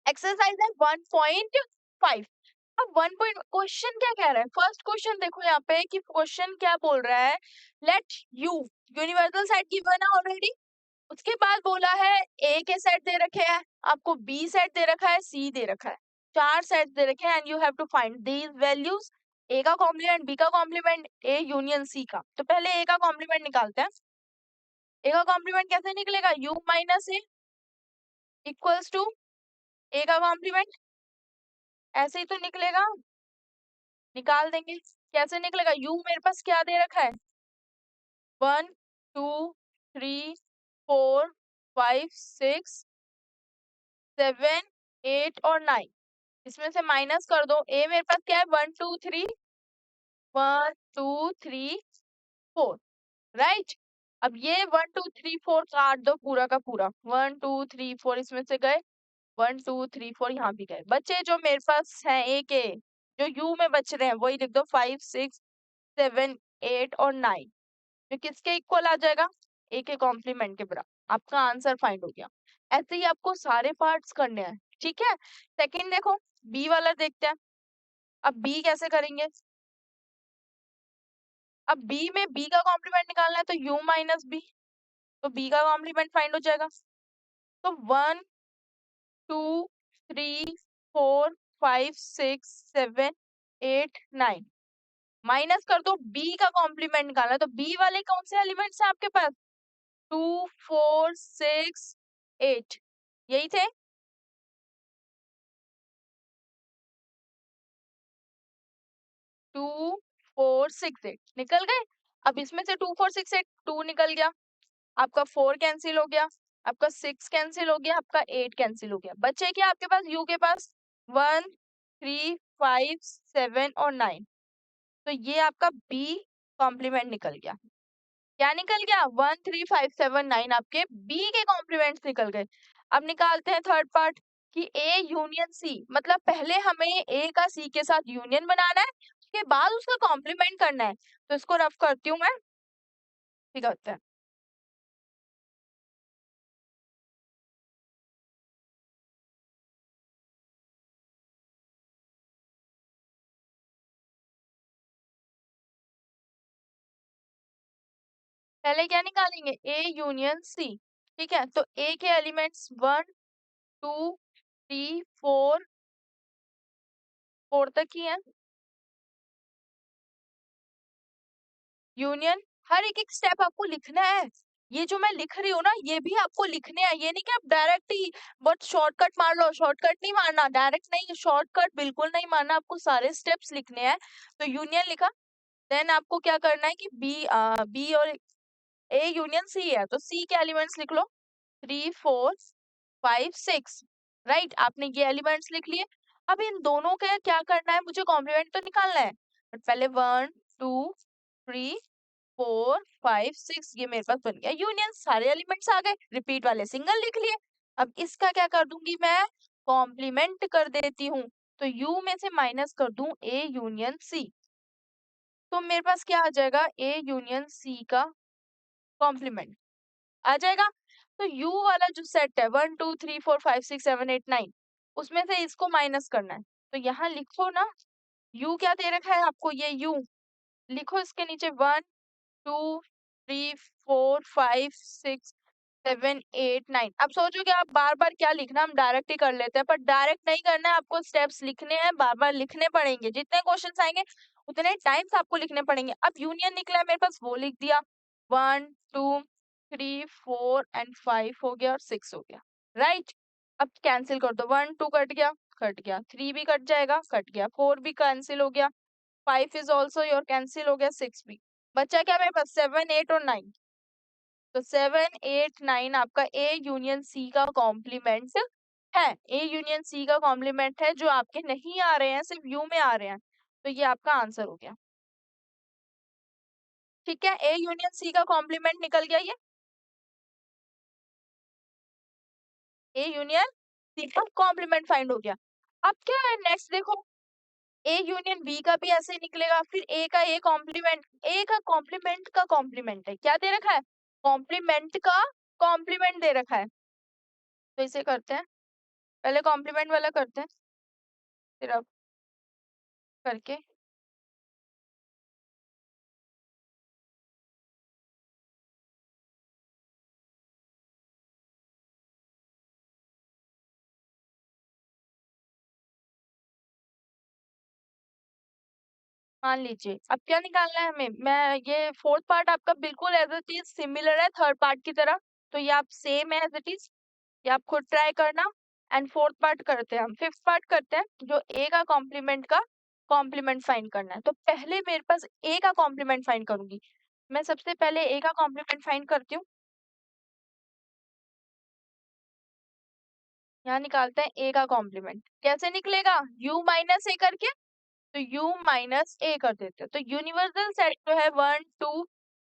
Exercise है 1.5। अब 1 question क्या कह रहा है, फर्स्ट क्वेश्चन देखो यहाँ पे कि क्वेश्चन क्या बोल रहा है, let you universal set given है ऑलरेडी। उसके बाद बोला है ए के सेट दे रखे हैं आपको, बी सेट दे रखा है, सी दे रखा है, 4 सेट दे रखे हैं and you have to find these values, A का कॉम्प्लीमेंट, बी का कॉम्प्लीमेंट, ए यूनियन सी का। तो पहले ए का कॉम्प्लीमेंट निकालते हैं। ए का कॉम्प्लीमेंट कैसे निकलेगा, U minus A equals to A का कॉम्प्लीमेंट, ऐसे ही तो निकलेगा, निकाल देंगे। कैसे निकलेगा, यू मेरे पास क्या दे रखा है, 1 2 3 4 5 6 7 8 और 9, इसमें से माइनस कर दो। ए मेरे पास क्या है, 1 2 3 राइट। अब ये 1 2 3 4 काट दो पूरा का पूरा, 1 2 3 4 इसमें से गए, 1 2 3 4 यहाँ भी गए, बच्चे जो मेरे पास है ए के, जो यू में बच रहे हैं वही लिख दो, 5 6 7 8 और 9, जो किसके इक्वल आ जाएगा, ए के कॉम्प्लीमेंट के बराबर। आपका आंसर फाइंड हो गया। ऐसे ही आपको सारे पार्ट्स करने हैं, ठीक है। सेकंड देखो, बी वाला देखते हैं। अब बी कैसे करेंगे, अब बी में बी का कॉम्प्लीमेंट निकालना है तो यू माइनस बी, तो बी का कॉम्प्लीमेंट फाइंड हो जाएगा। तो 1 2 3 4 5 6 7 8 9 माइनस कर दो, बी का कॉम्प्लीमेंट निकालना है तो बी वाले कौन से एलिमेंट्स हैं आपके पास, 2 4 6 8, यही थे। 2 4 6 8 निकल गए। अब इसमें से 2 4 6 8, 2 निकल गया, आपका 4 कैंसिल हो गया, आपका 6 कैंसिल हो गया, आपका 8 कैंसिल हो गया, बचे क्या आपके पास, यू के पास 1 3 5 7 और 9। तो ये आपका बी कॉम्प्लीमेंट निकल गया। क्या निकल गया, 1 3 5 7 9 आपके बी के कॉम्प्लीमेंट्स निकल गए। अब निकालते हैं थर्ड पार्ट कि ए यूनियन सी, मतलब पहले हमें ए का सी के साथ यूनियन बनाना है, उसके बाद उसका कॉम्प्लीमेंट करना है। तो इसको रफ करती हूँ मैं, ठीक है। पहले क्या निकालेंगे, ए यूनियन सी, ठीक है। तो ए के एलिमेंट्स 1 2 3 4 तक ही है, यूनियन हर एक एक स्टेप आपको लिखना है। ये जो मैं लिख रही हूँ ना, ये भी आपको लिखने हैं, ये नहीं कि आप डायरेक्ट ही बट शॉर्टकट मार लो, शॉर्टकट नहीं मारना, डायरेक्ट नहीं, शॉर्टकट बिल्कुल नहीं मारना, आपको सारे स्टेप्स लिखने हैं। तो यूनियन लिखा, देन आपको क्या करना है कि बी और ए यूनियन सी है तो सी के एलिमेंट्स लिख लो, 3 4 5 6, राइट। आपने ये एलिमेंट्स लिख लिए। अब इन दोनों का क्या करना है, मुझे कॉम्प्लीमेंट तो निकालना है, बट पहले 1 2 3 4 5 6 ये मेरे पास बन गया यूनियन, सारे एलिमेंट्स आ गए, रिपीट वाले सिंगल लिख लिए। अब इसका क्या कर दूंगी मैं, कॉम्प्लीमेंट कर देती हूँ। तो यू में से माइनस कर दूं ए यूनियन सी, तो मेरे पास क्या आ जाएगा, ए यूनियन सी का कॉम्प्लीमेंट आ जाएगा। तो U वाला जो सेट है 1 2 3 4 5 6 7 8 9, उसमें से इसको माइनस करना है। तो यहाँ लिखो ना, U क्या दे रखा है आपको, ये U लिखो, इसके नीचे 1 2 3 4 5 6 7 8 9। अब सोचोगे आप बार बार क्या लिखना, हम डायरेक्ट ही कर लेते हैं, पर डायरेक्ट नहीं करना है, आपको स्टेप्स लिखने हैं, बार बार लिखने पड़ेंगे, जितने क्वेश्चन आएंगे उतने टाइम्स आपको लिखने पड़ेंगे। अब यूनियन निकला है मेरे पास, वो लिख दिया, 1 2 3 4 एंड 5 हो गया और 6 हो गया, राइट। अब कैंसिल कर दो, 1 2 कट गया, 3 भी कट जाएगा, कट गया, 4 भी कैंसिल हो गया, 5 इज ऑल्सो योर कैंसिल हो गया, 6 भी बचा, क्या मेरे पास 7 8 और 9। तो 7 8 9 आपका ए यूनियन सी का कॉम्प्लीमेंट है, ए यूनियन सी का कॉम्प्लीमेंट है, जो आपके नहीं आ रहे हैं, सिर्फ यू में आ रहे हैं। तो ये आपका आंसर हो गया, ठीक है। ए यूनियन सी का कॉम्प्लीमेंट निकल गया ये, ए यूनियन सी का कॉम्प्लीमेंट फाइंड हो गया। अब क्या है नेक्स्ट देखो, ए यूनियन बी का भी ऐसे ही निकलेगा, फिर ए का ए कॉम्प्लीमेंट, ए का कॉम्प्लीमेंट का कॉम्प्लीमेंट है, क्या दे रखा है, कॉम्प्लीमेंट का कॉम्प्लीमेंट दे रखा है। तो इसे करते हैं, पहले कॉम्प्लीमेंट वाला करते हैं, फिर अब करके मान लीजिए अब क्या निकालना है हमें। मैं ये फोर्थ पार्ट आपका बिल्कुल एज इट इज सिमिलर है थर्ड पार्ट की तरह, तो ये आप सेम है एज इट इज, ये आप खुद ट्राई करना। एंड फोर्थ पार्ट करते हैं, हम फिफ्थ पार्ट करते हैं, जो ए का कॉम्प्लीमेंट फाइंड करना है। तो पहले मेरे पास ए का कॉम्प्लीमेंट फाइंड करूंगी। मैं सबसे पहले ए का कॉम्प्लीमेंट फाइंड करती हूँ। यहाँ निकालते हैं ए का कॉम्प्लीमेंट। कैसे निकलेगा, u माइनस ए करके, तो u माइनस ए कर देते हैं। तो यूनिवर्सल सेट जो है 1 2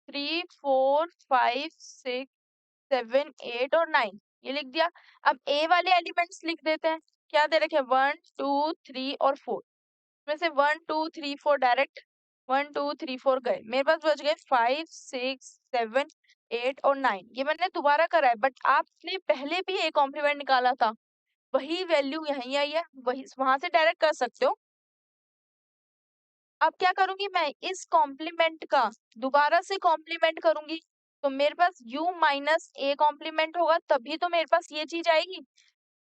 3 4 5 6 7 8 और 9, ये लिख दिया। अब ए वाले एलिमेंट्स लिख देते हैं। क्या दे रखे, 1 2 3 और 4 में से 1 2 3 4 डायरेक्ट 1 2 3 4 गए, मेरे पास बच गए 5 6 7 8 और 9। ये मैंने दोबारा करा है, बट आपने पहले भी एक कॉम्प्लीमेंट निकाला था, वही वैल्यू यहीं आई है, वही वहां से डायरेक्ट कर सकते हो। अब क्या करूंगी मैं, इस कॉम्प्लीमेंट का दोबारा से कॉम्प्लीमेंट करूंगी, तो मेरे पास u माइनस ए कॉम्प्लीमेंट होगा, तभी तो मेरे पास ये चीज आएगी।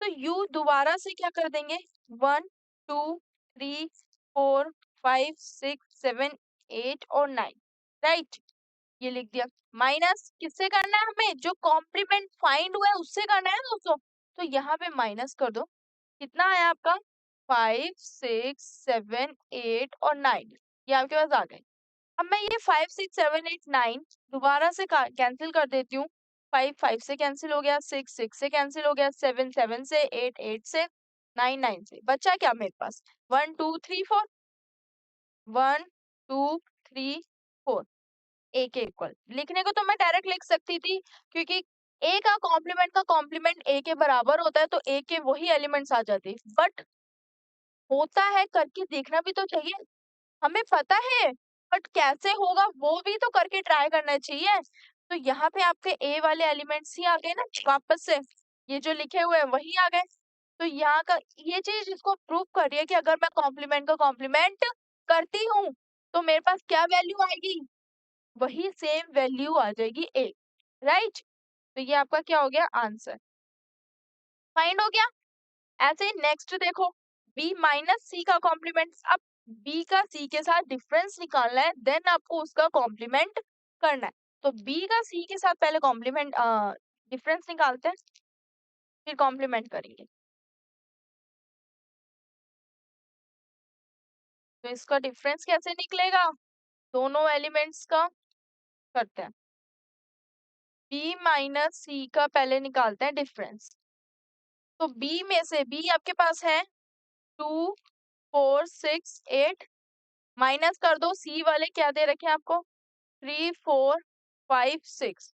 तो u दोबारा से क्या कर देंगे, 1 2 3 4 5 6 7 8 और 9, राइट, ये लिख दिया। माइनस किससे करना है हमें, जो कॉम्प्लीमेंट फाइंड हुआ है उससे करना है दोस्तों। तो यहाँ पे माइनस कर दो, कितना आया आपका, 5 6 7 8 और 9, ये आपके पास आ गए। अब मैं ये 5 6 7 8 9 दोबारा से कैंसिल कर देती हूँ। 5 5 से कैंसिल हो गया, 6 6 से कैंसिल हो गया, 7 7 से, 8 8 से, 9 9 से, बचा क्या मेरे पास, 1 2 3 4, 1 2 3 4, ए के इक्वल। लिखने को तो मैं डायरेक्ट लिख सकती थी, क्योंकि ए का कॉम्प्लीमेंट ए के बराबर होता है, तो ए के वही एलिमेंट्स आ जाते, बट होता है करके देखना भी तो चाहिए, हमें पता है, बट कैसे होगा वो भी तो करके ट्राई करना चाहिए। तो यहाँ पे आपके ए वाले एलिमेंट्स ही आ गए ना वापस से, ये जो लिखे हुए हैं वही आ गए। तो यहाँ का ये चीज इसको प्रूव कर रही है कि अगर मैं कॉम्प्लीमेंट का कॉम्प्लीमेंट करती हूँ, तो मेरे पास क्या वैल्यू आएगी, वही सेम वैल्यू आ जाएगी ए, राइट। तो ये आपका क्या हो गया, आंसर फाइंड हो गया। ऐसे ही नेक्स्ट देखो, b माइनस सी का कॉम्प्लीमेंट। अब b का c के साथ डिफरेंस निकालना है, देन आपको उसका कॉम्प्लीमेंट करना है। तो b का c के साथ पहले कॉम्प्लीमेंट डिफरेंस निकालते हैं, फिर कॉम्प्लीमेंट करेंगे। तो इसका डिफरेंस कैसे निकलेगा, दोनों एलिमेंट्स का करते हैं। b माइनस सी का पहले निकालते हैं डिफरेंस। तो b में से b आपके पास है 2 4 6 8, माइनस कर दो सी वाले क्या दे रखे हैं आपको, 3 4 5 6,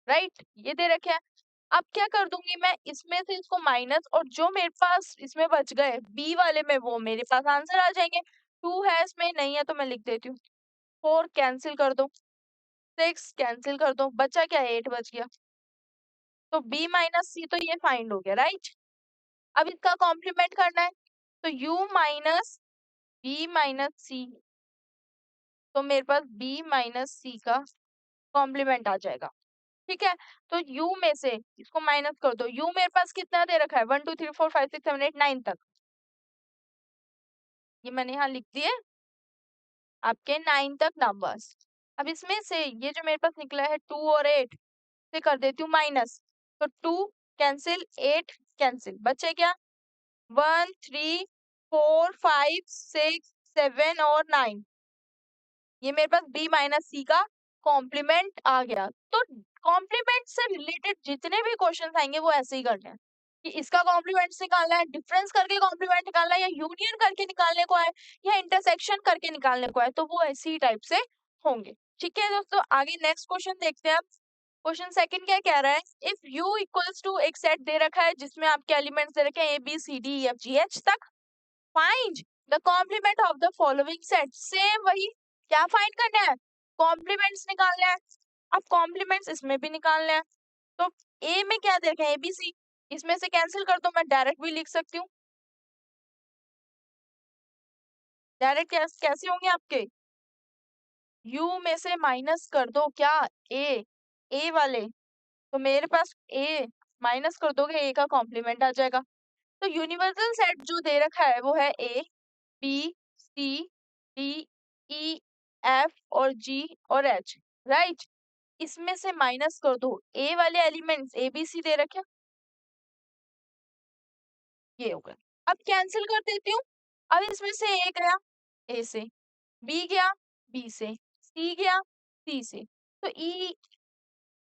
राइट, ये दे रखे हैं। अब क्या कर दूंगी मैं, इसमें से इसको माइनस, और जो मेरे पास इसमें बच गए बी वाले में, वो मेरे पास आंसर आ जाएंगे। 2 है इसमें, नहीं है तो मैं लिख देती हूँ। 4 कैंसिल कर दो, 6 कैंसिल कर दो, बचा क्या, 8 बच गया। तो बी माइनस सी तो ये फाइंड हो गया, राइट। अब इसका कॉम्प्लीमेंट करना है, तो u माइनस बी माइनस सी, तो मेरे पास b माइनस सी का कॉम्प्लीमेंट आ जाएगा, ठीक है। तो u में से इसको माइनस कर दो, u मेरे पास कितना दे रखा है, 1 2 3 4 5 6 7 8 9 तक, ये मैंने यहाँ लिख दिए आपके 9 तक नंबर्स। अब इसमें से ये जो मेरे पास निकला है 2 और 8 से कर देती हूँ माइनस, तो 2 कैंसिल, 8 कैंसिल, बचे क्या, 1 3 4 5 6 7 और 9, ये मेरे पास b माइनस सी का कॉम्प्लीमेंट आ गया। तो कॉम्प्लीमेंट से रिलेटेड जितने भी क्वेश्चंस आएंगे वो ऐसे ही करने हैं, कि इसका कॉम्प्लीमेंट निकालना है, डिफरेंस करके कॉम्प्लीमेंट निकालना है, या यूनियन करके निकालने को है, या इंटरसेक्शन करके निकालने को है, तो वो ऐसी टाइप से होंगे। ठीक है दोस्तों, आगे नेक्स्ट क्वेश्चन देखते हैं अब। क्वेश्चन सेकंड क्या कह रहा है, इफ u इक्वल्स टू एक सेट दे रखा है जिसमें आपके एलिमेंट्स दे रखे हैं A B C D E F G H तक, find the complement of the following set. Same वही, क्या फाइंड करना है, कॉम्प्लीमेंट्स निकालना है। अब कॉम्प्लीमेंट्स इसमें भी निकालना है, तो ए में क्या दे रखे हैं, एबीसी, इसमें से कैंसिल कर दो, मैं डायरेक्ट भी लिख सकती हूँ। डायरेक्ट कैसे होंगे आपके? u में से माइनस कर दो क्या, a वाले, तो मेरे पास a माइनस कर दोगे a का कॉम्प्लीमेंट आ जाएगा। तो यूनिवर्सल सेट जो दे रखा है वो है a b c d e f और g और h, राइट। इसमें से माइनस कर दो a वाले एलिमेंट्स a b c दे रखे, ये हो गया। अब कैंसिल कर देती हूँ। अब इसमें से a गया a से, b गया b से, c गया c से, तो e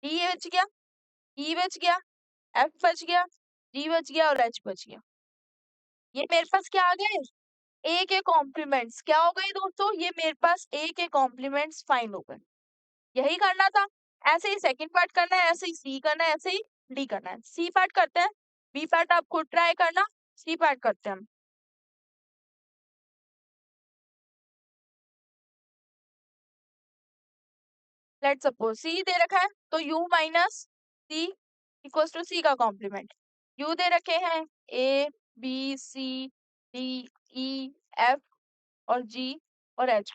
बच गया, e बच गया, f बच गया, g बच गया और h बच गया। ये मेरे पास क्या आ गए, a के कॉम्प्लीमेंट्स क्या हो गए दोस्तों, ये मेरे पास a के कॉम्प्लीमेंट्स फाइंड हो गए। यही करना था। ऐसे ही सेकंड पार्ट करना है, ऐसे ही सी करना है, ऐसे ही डी करना है। सी पार्ट करते हैं, बी पार्ट आप खुद ट्राई करना, सी पार्ट करते हैं हम। लेट्स सपोज सी दे रखा है तो u minus C equals to C का कॉम्प्लीमेंट। u दे रखे हैं a b c d e f और g और h,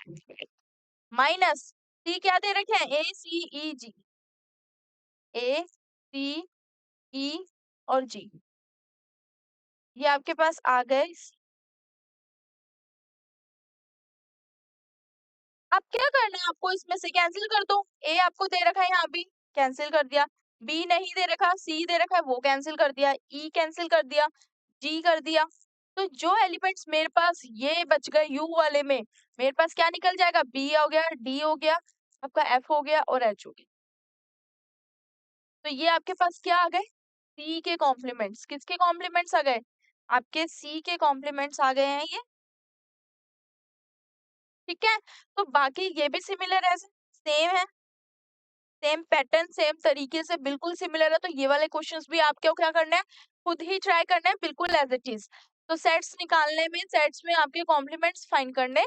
माइनस सी क्या दे रखे हैं a c e g, a c e और g, ये आपके पास आ गए। अब क्या करना है आपको, इसमें से कैंसिल कर दो। ए आपको दे रखा है यहाँ भी, कैंसिल कर दिया। बी नहीं दे रखा, सी दे रखा है, वो कैंसिल कर दिया। ई कैंसिल कर दिया, जी कर दिया। तो जो एलिमेंट्स मेरे पास ये बच गए यू वाले में, मेरे पास क्या निकल जाएगा, बी हो गया, डी हो गया, आपका एफ हो गया और एच हो गया। तो ये आपके पास क्या आ गए, सी के कॉम्प्लीमेंट्स। किसके कॉम्प्लीमेंट्स आ गए, आपके सी के कॉम्प्लीमेंट्स आ गए हैं ये, ठीक है। तो बाकी ये भी सिमिलर है, सेम है, सेम पैटर्न सेम तरीके से बिल्कुल सिमिलर है। तो ये वाले क्वेश्चंस भी आपको क्या करना है, खुद ही ट्राई करना है, बिल्कुल एज इट इज। तो सेट्स निकालने में, सेट्स में आपके कॉम्प्लीमेंट्स फाइंड करने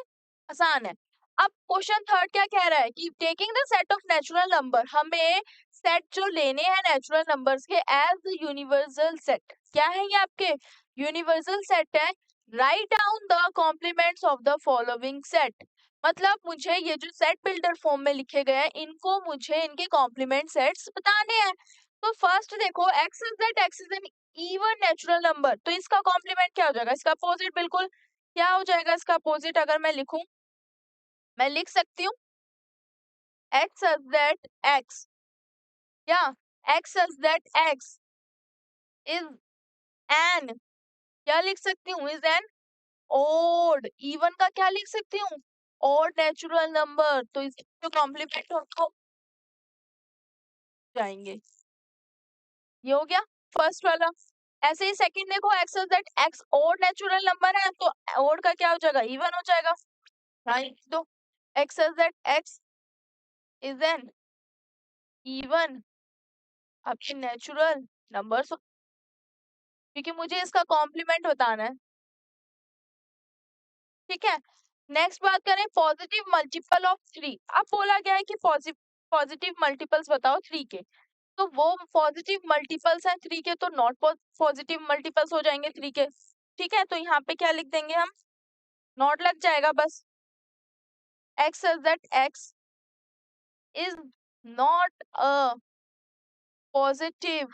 आसान है। अब क्वेश्चन थर्ड क्या कह रहा है कि taking the set of natural number, हमें सेट जो लेने हैं नेचुरल नंबर्स के एज द यूनिवर्सल सेट। क्या है ये आपके यूनिवर्सल सेट है। Write down the complements of the following set, मतलब मुझे ये जो सेट बिल्डर फॉर्म में लिखे गए हैं इनको मुझे इनके कॉम्प्लीमेंट सेट्स बताने हैं। तो फर्स्ट देखो x is that x is an even natural number, तो इसका कॉम्प्लीमेंट क्या हो जाएगा, इसका अपोजिट बिल्कुल क्या हो जाएगा, इसका अपोजिट अगर मैं लिखूं, मैं लिख सकती हूँ x इज दैट x, या x is that x is an, क्या लिख सकती हूँ, इज एन ओड, इवन का क्या लिख सकती हूँ, ओड नेचुरल नंबर। तो इसके जो कॉम्प्लीमेंट हो जाएंगे, ये हो गया फर्स्ट वाला। ऐसे ही सेकंड देखो x is that x odd natural number है, तो ओड का क्या हो जाएगा, इवन हो जाएगा, राइट। तो x is that x is an even आपके नेचुरल नंबर्स, क्योंकि मुझे इसका कॉम्प्लीमेंट बताना है, ठीक है। नेक्स्ट बात करें पॉजिटिव मल्टीपल ऑफ 3। अब बोला गया है कि पॉजिटिव मल्टीपल्स बताओ 3 के, तो वो पॉजिटिव मल्टीपल्स हैं 3 के, तो नॉट पॉजिटिव मल्टीपल्स हो जाएंगे 3 के, ठीक है। तो यहाँ पे क्या लिख देंगे हम, नॉट लग जाएगा बस। x says that x is not a positive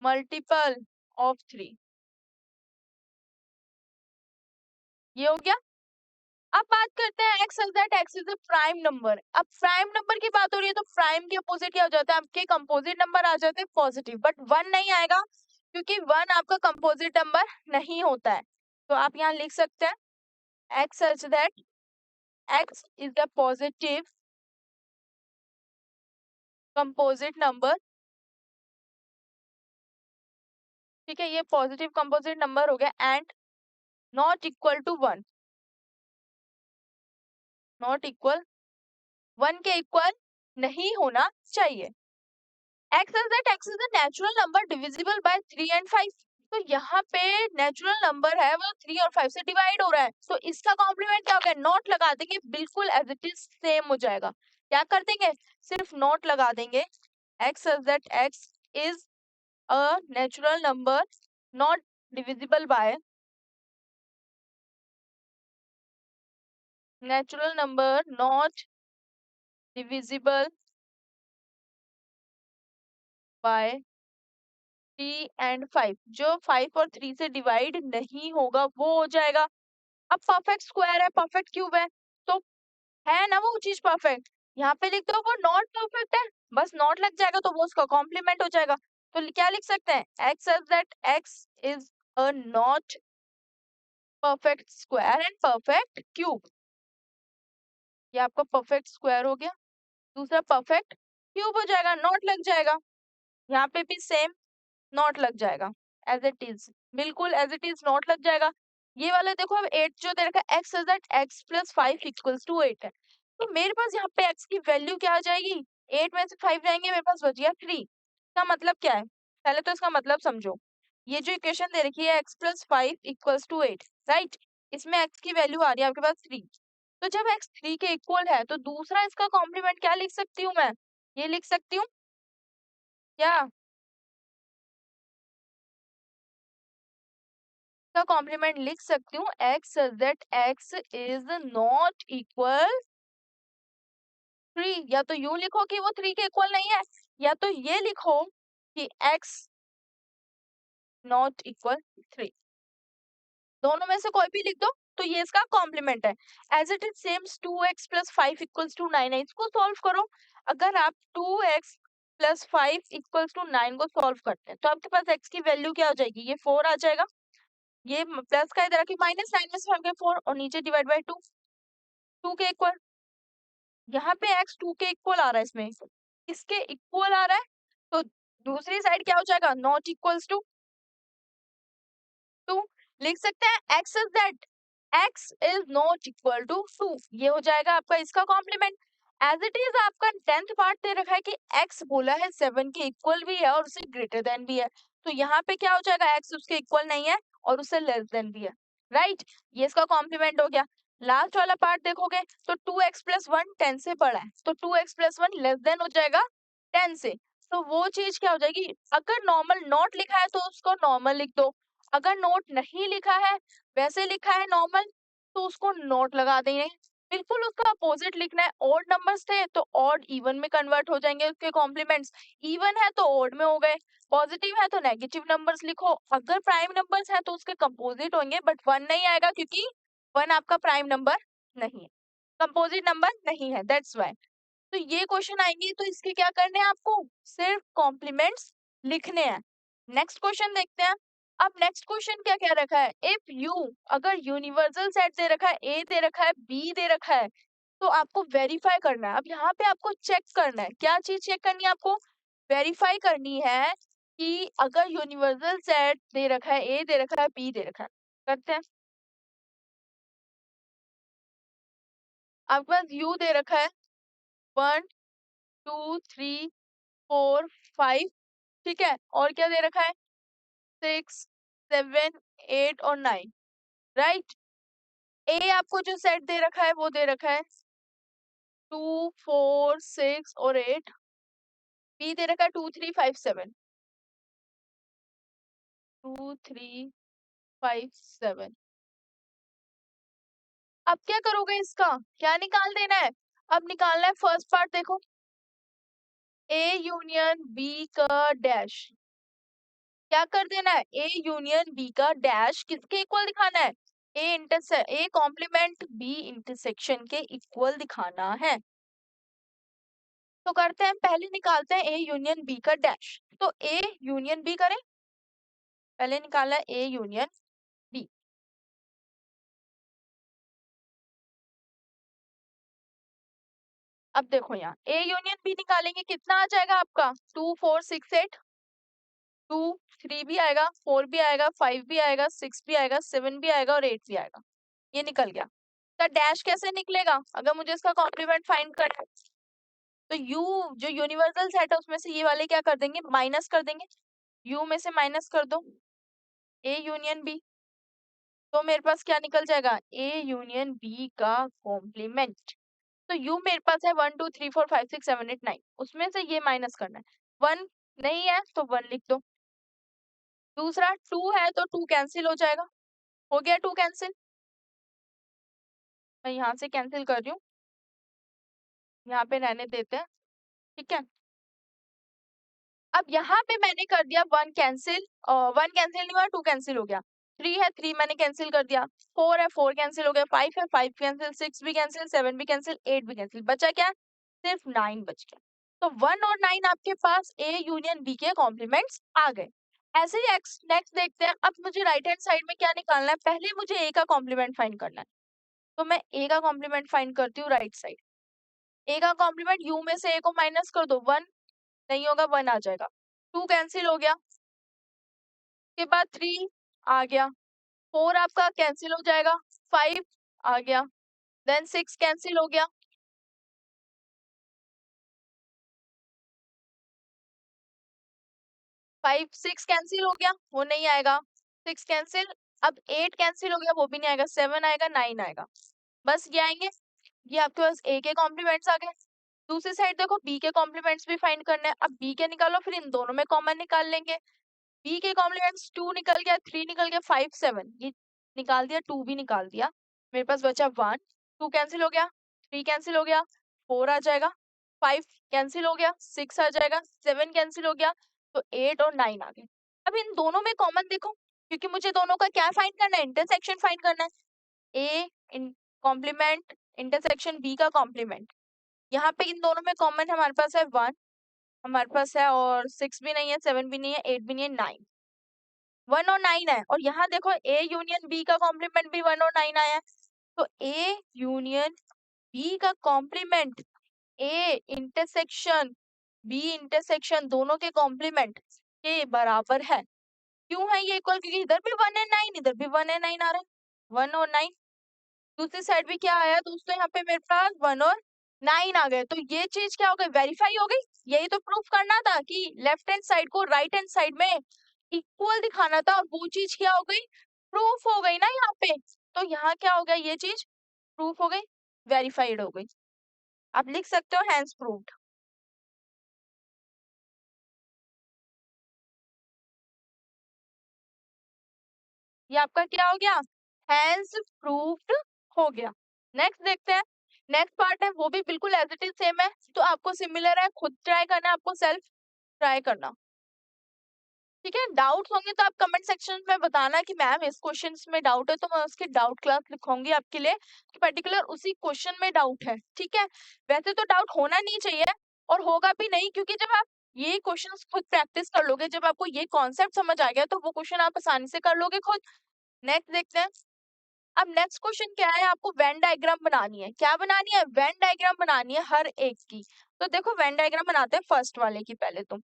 multiple of 3, ये हो गया। अब बात करते हैं x says that x is a prime number। अब प्राइम नंबर की बात हो रही है, तो प्राइम के अपोजिट क्या हो जाता है, आपके कंपोजिट नंबर आ जाते हैं पॉजिटिव, बट 1 नहीं आएगा क्योंकि 1 आपका कंपोजिट नंबर नहीं होता है। तो आप यहाँ लिख सकते हैं x such that x is a positive composite number, ठीक है, ये पॉजिटिव कंपोजिट नंबर हो गया, and not equal to 1, not equal 1 के इक्वल नहीं होना चाहिए। x is that x is a natural number divisible by 3 and 5, तो यहाँ पे नेचुरल नंबर है वो 3 और 5 से डिवाइड हो रहा है, तो इसका कॉम्प्लीमेंट क्या हो गया, नॉट लगा देंगे, बिल्कुल एज इट इज सेम हो जाएगा। क्या कर देंगे, सिर्फ नॉट लगा देंगे, x is that x is a natural number not divisible by natural number not divisible by 3 and 5, जो 5 और 3 से डिवाइड नहीं होगा वो हो जाएगा। अब परफेक्ट स्क्वायर है, परफेक्ट क्यूब है, तो है ना वो चीज परफेक्ट, यहाँ पे लिख दो वो नॉट परफेक्ट है, बस नॉट लग जाएगा तो वो उसका कॉम्प्लीमेंट हो जाएगा। तो क्या लिख सकते हैं, x is that x is a not perfect square and perfect cube. ये आपका परफेक्ट स्क्वायर हो गया, दूसरा परफेक्ट क्यूब हो जाएगा, नॉट लग जाएगा, यहाँ पे भी सेम नॉट लग जाएगा, एज इट इज, बिल्कुल एज इट इज नॉट लग जाएगा। ये वाला देखो, अब 8 जो दे रखा है, x is that x plus 5 equals to 8 है, तो मेरे पास यहाँ पे एक्स की वैल्यू क्या आ जाएगी, 8 में से 5 जाएंगे, मेरे पास बच गया 3। इसका मतलब क्या है, पहले तो इसका मतलब समझो। ये जो इक्वेशन दे रखी है x plus 5 equals to 8, right, इसमें एक्स की वैल्यू आ रही है आपके पास 3, तो जब एक्स 3 के इक्वल है तो दूसरा इसका कॉम्प्लीमेंट क्या लिख सकती हूँ मैं, ये लिख सकती हूँ क्या, का कॉम्प्लीमेंट लिख सकती हूँ, x that x is not equal 3, या तो यूं लिखो कि वो 3 के इक्वल नहीं है, या तो ये लिखो कि एक्स नॉट इक्वल 3, दोनों में से कोई भी लिख दो, तो ये इसका कॉम्प्लीमेंट है। As it is seems 2x plus 5 equals to 9 है, इसको सॉल्व करो। अगर आप 2x प्लस 5 इक्वल्स टू 9 को सॉल्व करते हैं तो आपके पास x की वैल्यू क्या हो जाएगी, ये 4 आ जाएगा, ये प्लस का इधर आके माइनस, 9 में से भाग गया 4 और नीचे डिवाइड बाय 2, 2 के इक्वल, यहाँ पे x 2 के इक्वल आ रहा है, इसमें इसके इक्वल आ रहा है, तो दूसरी साइड क्या हो जाएगा, नॉट इक्वल्स टू 2, लिख सकते हैं x is that x is not equal to 2, ये हो जाएगा आपका इसका कॉम्प्लीमेंट। एज इट इज आपका 10th पार्ट दे रखा है कि x बोला है 7 के इक्वल भी है और उससे ग्रेटर देन भी है, तो यहाँ पे क्या हो जाएगा, x उसके इक्वल नहीं है और उससे लेस देन भी है, राइट, ये इसका कॉम्प्लीमेंट हो गया। लास्ट वाला पार्ट देखोगे तो 2x प्लस 1 10 से बड़ा है, तो 2x प्लस 1 लेस देन हो जाएगा 10 से, तो वो चीज क्या हो जाएगी, अगर नॉर्मल नॉट लिखा है तो उसको नॉर्मल लिख दो, अगर नोट नहीं लिखा है, वैसे लिखा है नॉर्मल, तो उसको नोट लगा देंगे, बिल्कुल उसका अपोजिट लिखना है, ऑड नंबर्स थे तो ऑड इवन में कन्वर्ट हो जाएंगे उसके कॉम्प्लीमेंट्स, इवन है तो ऑड में हो गए, पॉजिटिव है तो नेगेटिव नंबर्स लिखो, अगर प्राइम नंबर्स है तो उसके कंपोजिट होंगे, बट 1 नहीं आएगा क्योंकि 1 आपका प्राइम नंबर नहीं है, कंपोजिट नंबर नहीं है, दैट्स वाई। तो ये क्वेश्चन आएंगे तो इसके क्या करने हैं आपको, सिर्फ कॉम्प्लीमेंट्स लिखने हैं। नेक्स्ट क्वेश्चन देखते हैं। अब नेक्स्ट क्वेश्चन क्या कह रखा है, इफ यू, अगर यूनिवर्सल सेट दे रखा है, ए दे रखा है, बी दे रखा है, तो आपको वेरीफाई करना है। अब यहाँ पे आपको चेक करना है, क्या चीज चेक करनी है आपको, वेरीफाई करनी है कि अगर यूनिवर्सल सेट दे रखा है, ए दे रखा है, बी दे रखा है, करते हैं। आपके पास यू दे रखा है 1 2 3 4 5, ठीक है, और क्या दे रखा है 6 7 8 और 9, राइट। ए आपको जो सेट दे रखा है वो दे रखा है 2 4 6 और 8, बी दे रखा है 2 3 5 7, 2 3 5 7। अब क्या करोगे, इसका क्या निकाल देना है, अब निकालना है फर्स्ट पार्ट, देखो ए यूनियन बी का डैश, क्या कर देना है, ए यूनियन बी का डैश किसके इक्वल दिखाना है, ए कॉम्प्लीमेंट बी इंटरसेक्शन के इक्वल दिखाना है। तो करते हैं, पहले निकालते हैं ए यूनियन बी का डैश, तो ए यूनियन बी करें, पहले निकालना है ए यूनियन बी, अब देखो यहाँ ए यूनियन बी निकालेंगे कितना आ जाएगा आपका 2 4 6 8, 2 3 भी आएगा, 4 भी आएगा, 5 भी आएगा, 6 भी आएगा, 7 भी आएगा और 8 भी आएगा, ये निकल गया। तो डैश कैसे निकलेगा, अगर मुझे इसका कॉम्प्लीमेंट फाइंड करना है, तो यू जो यूनिवर्सल सेट है उसमें से ये वाले क्या कर देंगे, माइनस कर देंगे, यू में से माइनस कर दो ए यूनियन बी, तो मेरे पास क्या निकल जाएगा, ए यूनियन बी का कॉम्प्लीमेंट। तो यू मेरे पास है 1 2 3 4 5 6 7 8 9, उसमें से ये माइनस करना है, 1 नहीं है तो 1 लिख दो, दूसरा 2 है तो 2 कैंसिल हो जाएगा, हो गया 2 कैंसिल। मैं यहाँ से कैंसिल कर रही हूँ, यहाँ पे रहने देते हैं, ठीक है। अब यहाँ पे मैंने कर दिया 1 कैंसिल, 1 कैंसिल नहीं हुआ, 2 कैंसिल हो गया। 3 है 3 मैंने कैंसिल कर दिया, 4 है 4 कैंसिल हो गया, 5 है 5 कैंसिल, 6 भी कैंसिल, 7 भी कैंसिल, 8 भी कैंसिल, बचा क्या? सिर्फ 9 बच गया। तो 1 और 9 आपके पास ए यूनियन बी के कॉम्प्लीमेंट्स आ गए। ऐसे ही नेक्स्ट देखते हैं। अब मुझे राइट हैंड साइड में क्या निकालना है? पहले मुझे ए का कॉम्प्लीमेंट फाइंड करना है, तो मैं ए का कॉम्प्लीमेंट फाइंड करती हूँ राइट साइड। ए का कॉम्प्लीमेंट यू में से ए को माइनस कर दो, 1 नहीं होगा, 1 आ जाएगा। 2 कैंसिल हो गया, के बाद 3 आ गया, 4 आपका कैंसिल हो जाएगा, 5 आ गया, देन 6 कैंसिल हो गया, 5 6 कैंसिल हो गया, वो नहीं आएगा, 6 कैंसिल। अब 8 कैंसिल हो गया, वो भी नहीं आएगा, 7 आएगा, 9 आएगा, बस ये आएंगे। ये आपके पास ए के कॉम्प्लीमेंट्स आ गए। दूसरी साइड देखो, बी के कॉम्प्लीमेंट्स भी फाइंड करने हैं। अब बी के निकालो, फिर इन दोनों में कॉमन निकाल लेंगे। बी के कॉम्प्लीमेंट्स 2 निकल गया, 3 निकल गया, 5 7 ये निकाल दिया, 2 भी निकाल दिया, मेरे पास बचा 1। 2 कैंसिल हो गया, 3 कैंसिल हो गया, 4 आ जाएगा, 5 कैंसिल हो गया, 6 आ जाएगा, 7 कैंसिल हो गया, तो 8 और 9 आ गए। अब इन दोनों में कॉमन देखो, क्योंकि मुझे दोनों का क्या फाइंड करना है? इंटरसेक्शन फाइंड करना है। ए इन कॉम्प्लीमेंट इंटरसेक्शन बी का कॉम्प्लीमेंट, यहाँ पे इन दोनों में कॉमन हमारे पास है 1, हमारे पास है, और 6 भी नहीं है, 7 भी नहीं है, 8 भी नहीं है, 9, 1 और 9 है। और यहाँ देखो ए यूनियन बी का कॉम्प्लीमेंट भी 1 और 9 आया है, तो ए यूनियन बी का complement A intersection B intersection दोनों के कॉम्प्लीमेंट के बराबर है। क्यों है ये इक्वल? क्योंकि इधर भी 1 है 9, इधर भी 1 है 9 आ रहा है, 1 और 9। दूसरी साइड भी क्या आया दोस्तों? यहाँ पे मेरे पास 1 और 9 आ गए, तो ये चीज क्या हो गई? वेरीफाई हो गई। यही तो प्रूफ करना था कि लेफ्ट हैंड साइड को राइट हैंड साइड में इक्वल दिखाना था, और वो चीज क्या हो गई? प्रूफ हो गई ना यहाँ पे। तो यहाँ क्या हो गया? ये चीज प्रूफ हो गई, वेरीफाइड हो गई। आप लिख सकते हो हैंस प्रूव्ड। ये आपका क्या हो गया? हैंस प्रूव्ड हो गया। नेक्स्ट देखते हैं। नेक्स्ट पार्ट है, वो भी बिल्कुल एज इट इज सेम है, तो आपको सिमिलर है, खुद ट्राई करना है, आपको सेल्फ ट्राई करना, ठीक है। डाउट होंगे तो आप कमेंट सेक्शन में बताना कि मैम इस क्वेश्चन में डाउट है, तो मैं उसकी डाउट क्लास लिखूंगी आपके लिए कि पर्टिकुलर उसी क्वेश्चन में डाउट है, ठीक है। वैसे तो डाउट होना नहीं चाहिए, और होगा भी नहीं, क्योंकि जब आप ये क्वेश्चंस खुद प्रैक्टिस कर लोगे, जब आपको ये कॉन्सेप्ट समझ आ गया, तो वो क्वेश्चन आप आसानी से कर लोगे खुद। नेक्स्ट देखते हैं। अब नेक्स्ट क्वेश्चन क्या है? आपको वेन डायग्राम बनानी है। क्या बनानी है? वेन डायग्राम बनानी है हर एक की। तो देखो वेन डायग्राम बनाते हैं फर्स्ट वाले की पहले। तो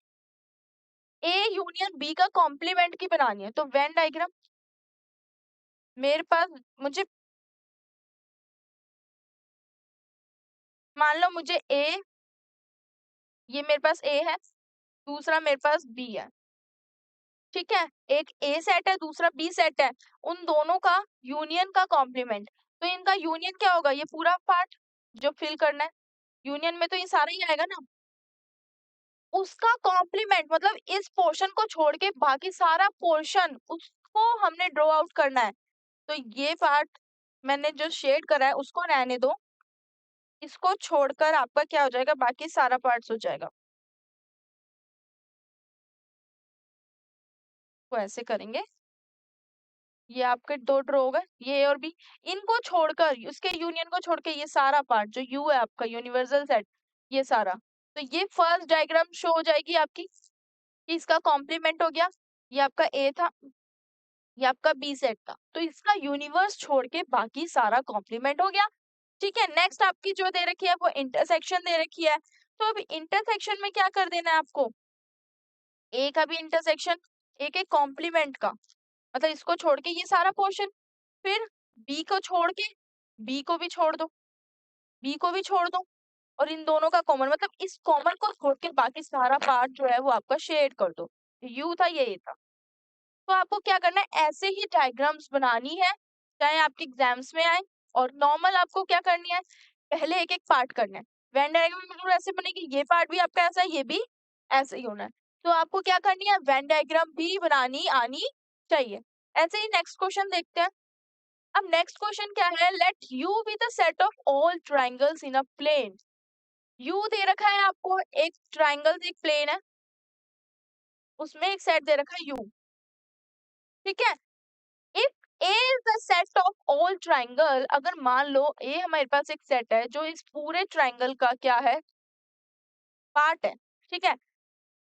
ए यूनियन बी का कॉम्प्लीमेंट की बनानी है, तो वेन डायग्राम मेरे पास, मुझे मान लो मुझे ए, ये मेरे पास ए है, दूसरा मेरे पास बी है, ठीक है। एक ए सेट है, दूसरा बी सेट है, उन दोनों का यूनियन का कॉम्प्लीमेंट। तो इनका यूनियन क्या होगा? ये पूरा पार्ट जो फिल करना है, यूनियन में तो ये सारा ही आएगा ना। उसका कॉम्प्लीमेंट मतलब इस पोर्शन को छोड़ के बाकी सारा पोर्शन उसको हमने ड्रॉ आउट करना है। तो ये पार्ट मैंने जो शेड करा है उसको रहने दो, इसको छोड़कर आपका क्या हो जाएगा? बाकी सारा पार्ट्स हो जाएगा। तो ऐसे करेंगे, ये आपके दो ड्रॉ हो गए, ये और बी। इनको छोड़कर, उसके यूनियन को छोड़ के ये सारा पार्ट जो यू है आपका यूनिवर्सल सेट, ये सारा, तो ये फर्स्ट डायग्राम शो हो जाएगी आपकी कि इसका कॉम्प्लीमेंट हो गया। ये आपका ए था, ये आपका बी सेट था, तो इसका यूनिवर्स छोड़ के बाकी सारा कॉम्प्लीमेंट हो गया, ठीक है। नेक्स्ट आपकी जो दे रखी है वो इंटरसेक्शन दे रखी है। तो अब इंटरसेक्शन में क्या कर देना है आपको? ए का भी इंटरसेक्शन, ए के कॉम्प्लीमेंट का, मतलब इसको छोड़ के ये सारा पोर्शन, फिर बी को छोड़ के बी को भी छोड़ दो, बी को भी छोड़ दो, और इन दोनों का कॉमन, मतलब इस कॉमन को छोड़ के बाकी सारा पार्ट जो है वो आपका शेड कर दो। यू था, ये था। तो आपको क्या करना है? ऐसे ही डायग्राम्स बनानी है, चाहे आपके एग्जाम्स में आए, और नॉर्मल आपको क्या करनी है? पहले एक एक पार्ट करना है। वेन डायग्राम में मतलब ऐसे बनेगी, ये पार्ट भी आपका ऐसा है, ये भी ऐसे ही होना है। तो आपको क्या करनी है, वेन डायग्राम भी बनानी आनी चाहिए। ऐसे ही नेक्स्ट क्वेश्चन देखते हैं। अब नेक्स्ट क्वेश्चन क्या है, let U be the set of all triangles in a plane. U दे रखा है आपको, एक ट्राइंगल एक प्लेन है, उसमें एक सेट दे रखा है यू, ठीक है। If A is the set of all triangle, अगर मान लो ए हमारे पास एक सेट है जो इस पूरे ट्राइंगल का क्या है, पार्ट है, ठीक है,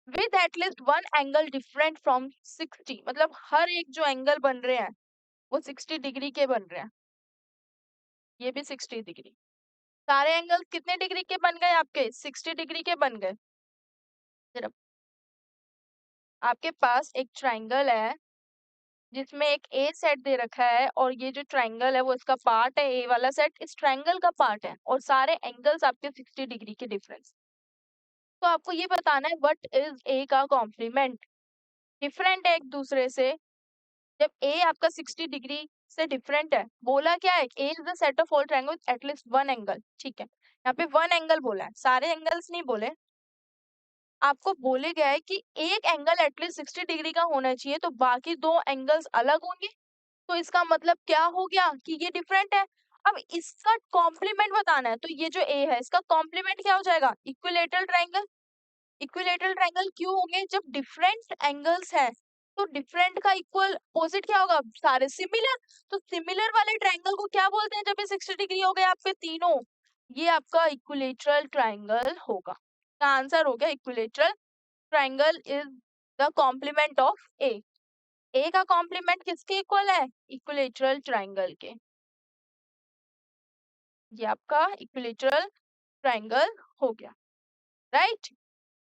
with at least one angle different from 60, मतलब हर एक जो एंगल बन रहे हैं वो 60 डिग्री के बन रहे हैं, ये भी 60 डिग्री, सारे एंगल कितने डिग्री के बन गए आपके, 60 डिग्री के बन गए। सिर्फ आपके पास एक ट्राइंगल है जिसमें एक ए सेट दे रखा है, और ये जो ट्राइंगल है वो इसका पार्ट है, ए वाला सेट इस ट्राइंगल का पार्ट है, और सारे एंगल्स आपके 60 डिग्री के डिफरेंस। तो आपको ये बताना है व्हाट इज ए का कॉम्प्लीमेंट, डिफरेंट है एक दूसरे से। जब ए आपका 60 डिग्री से डिफरेंट है, बोला क्या है, A is the set of all triangle with at least one angle, ठीक है, यहाँ पे वन एंगल बोला है, सारे एंगल्स नहीं बोले, आपको बोले गया है कि एक एंगल एटलीस्ट 60 डिग्री का होना चाहिए, तो बाकी दो एंगल्स अलग होंगे, तो इसका मतलब क्या हो गया कि ये डिफरेंट है। अब इसका कॉम्प्लीमेंट बताना है, तो ये जो ए है इसका कॉम्प्लीमेंट क्या हो जाएगा, इक्विलेटरल ट्रायंगल। इक्विलेटरल ट्रायंगल क्यों होंगे, जब डिफरेंट एंगल्स है तो डिफरेंट का इक्वल अपोजिट क्या होगा, सारे सिमिलर, तो सिमिलर वाले ट्रायंगल को क्या बोलते हैं, जब ये 60 डिग्री हो गए आपके तीनों, ये आपका इक्विलेटरल ट्रायंगल होगा। का आंसर हो गया equilateral triangle is the complement of A. A का कॉम्प्लीमेंट किसके इक्वल है, इक्विलेटरल ट्रायंगल के। ये आपका इक्विलेटरल ट्रायंगल हो गया, राइट,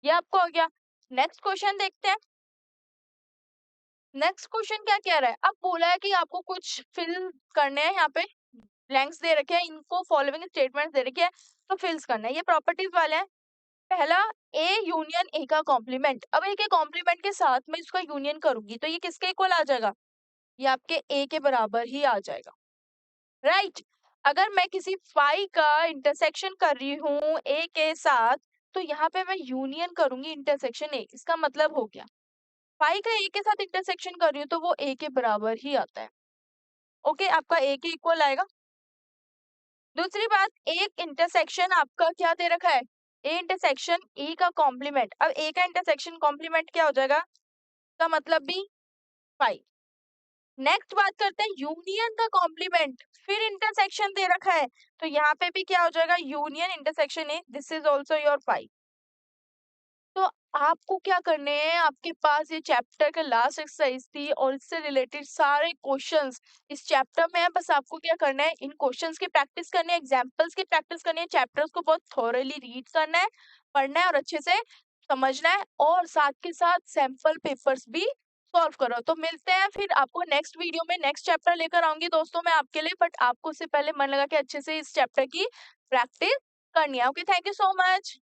ये आपको हो गया। नेक्स्ट क्वेश्चन देखते हैं। नेक्स्ट क्वेश्चन क्या कह रहा है, अब बोला है कि आपको कुछ फिल करने हैं, यहाँ पे ब्लैंक्स दे रखे हैं, इनको फॉलोइंग स्टेटमेंट्स दे रखे हैं, तो फिल्स करना है, ये प्रॉपर्टीज वाले हैं। पहला, ए यूनियन ए का कॉम्प्लीमेंट, अब ए के कॉम्प्लीमेंट के साथ मैं इसका यूनियन करूंगी तो ये किसके इक्वल आ जाएगा, ये आपके ए के बराबर ही आ जाएगा, राइट। अगर मैं किसी फाई का इंटरसेक्शन कर रही हूँ ए के साथ, तो यहाँ पे मैं यूनियन करूंगी इंटरसेक्शन ए, इसका मतलब हो गया फाई का ए के साथ इंटरसेक्शन कर रही हूँ तो वो ए के बराबर ही आता है, ओके, आपका ए के इक्वल आएगा। दूसरी बात, एक इंटरसेक्शन आपका क्या दे रखा है, ए इंटरसेक्शन ए का कॉम्प्लीमेंट, अब ए का इंटरसेक्शन कॉम्प्लीमेंट क्या हो जाएगा, का मतलब भी फाई। नेक्स्ट बात करते हैं यूनियन का कॉम्प्लीमेंट, फिर इंटरसेक्शन दे रखा है, तो यहाँ पे भी क्या हो जाएगा, union intersection A, this is also your phi. तो आपको क्या करने हैं, आपके पास ये चैप्टर का लास्ट एक्सरसाइज थी और इससे रिलेटेड सारे क्वेश्चंस इस चैप्टर में है, बस आपको क्या करना है, इन क्वेश्चंस की प्रैक्टिस करनी है, एग्जांपल्स की प्रैक्टिस करनी है, चैप्टर्स को बहुत थॉरली रीड करना है, पढ़ना है और अच्छे से समझना है, और साथ के साथ सैंपल पेपर्स भी सॉल्व करो। तो मिलते हैं फिर आपको नेक्स्ट वीडियो में, नेक्स्ट चैप्टर लेकर आऊंगी दोस्तों मैं आपके लिए, बट आपको उससे पहले मन लगा के अच्छे से इस चैप्टर की प्रैक्टिस करनी है। Okay, thank you so much.